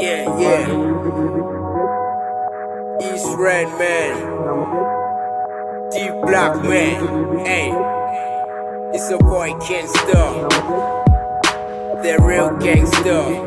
Yeah. East Red man, Deep Black man. Hey, it's a boy Kansta, the real gangster.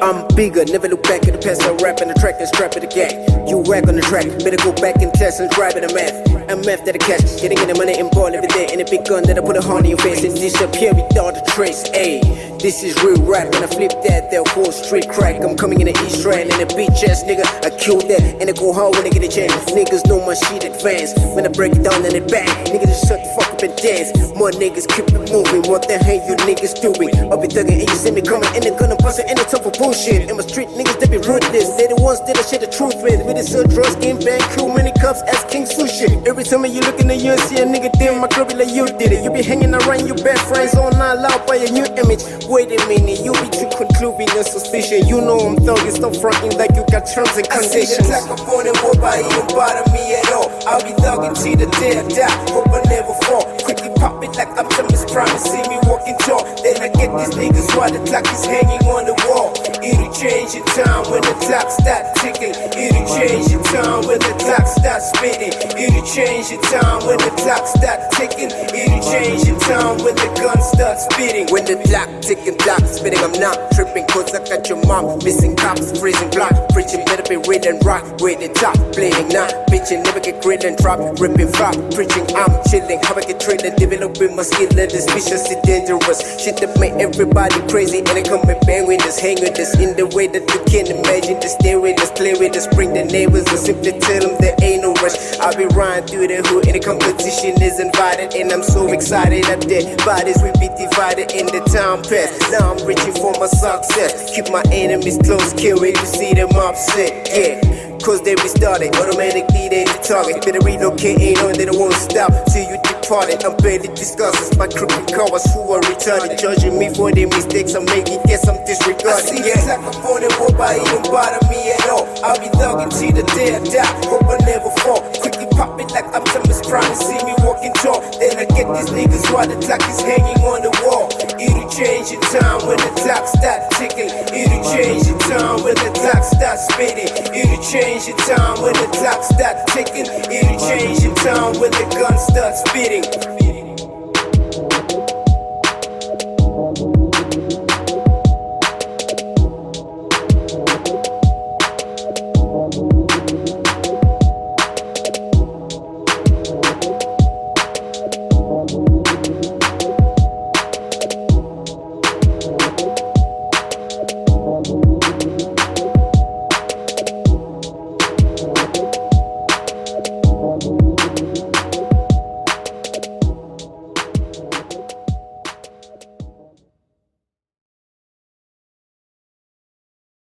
I'm bigger, never look back at the past. I rap in the track and strap at the gang. You whack on the track, better go back and test and drive at the math. I'm math that I catch, getting in the money and ball every day. And a big gun that I put a horn in your face and disappear without a trace. Ayy, this is real rap, and I flip that, they'll whole street crack. I'm coming in the East Rand and a bitch ass nigga, I kill that. And I go hard when I get a chance. Niggas know my shit advanced. When I break it down and it bang, niggas just shut the fuck up and dance. More niggas keep it moving, what the hell you niggas doing? I'll be thugging and you see me coming, and they're gonna bust it in the top of bullshit. And my street niggas, they be ruthless. They the ones that I share the truth with. We the sell drugs, game bang, cool many cups, as King Sushi. Every time you look in the you see a nigga damn my club like you did it. You be hanging around your bad friends all night loud by a new image. Wait a minute, you be too concluding and suspicion. You know I'm thugging, stop fronting like you got terms and conditions. I see the black up on it, won't buy you, don't bother me at all. I'll be thugging till the day I die, hope I never fall. Quickly pop it like I'm Thomas Prime and see me walking tall. Then I get these niggas while the clock is hanging on the wall. It'll change in time when the clock start ticking. It'll change in time when the clock start spinning. It'll change in time when the clock start ticking. It'll change in time when the gun starts spitting. When the clock ticking, clock spitting, I'm not tripping. Cause I got your mom missing cops, freezing block. Preaching better be real and rock. With the top, blading not. Bitching never get grilled and drop. Ripping flop, preaching I'm chilling. How I get trained and developing my skill that is vicious and dangerous. Shit that make everybody crazy. And I come and bang with us, hang with us in the way that you can't imagine. Just stay with us, play with us, bring the neighbors and simply tell them there ain't no rush. I'll be riding through the hood and the competition is invited. And I'm so excited up there. Bodies will be divided in the time past. Now I'm reaching for my success. Keep my enemies close, kill it to see them upset. Yeah. Cause they restarted, automatically they the target. Better relocate, ain't on, they don't won't stop till you departed. I'm barely discussing my crooked cowards who are retarded. Judging me for their mistakes, I'm making guess I'm disregarded. I see the clock upon it, won't buy you, don't bother me at all. I'll be thugging till the day I die, hope I never fall. Quickly pop it like I'm Thomas Prime and see me walking tall. Then I get these niggas while the clock is hanging on the wall. It'll change in time when the clock start ticking. It'll change in time when the clock start spinning. It'll change in time when the clock start ticking. It'll change in time when the gun starts spitting.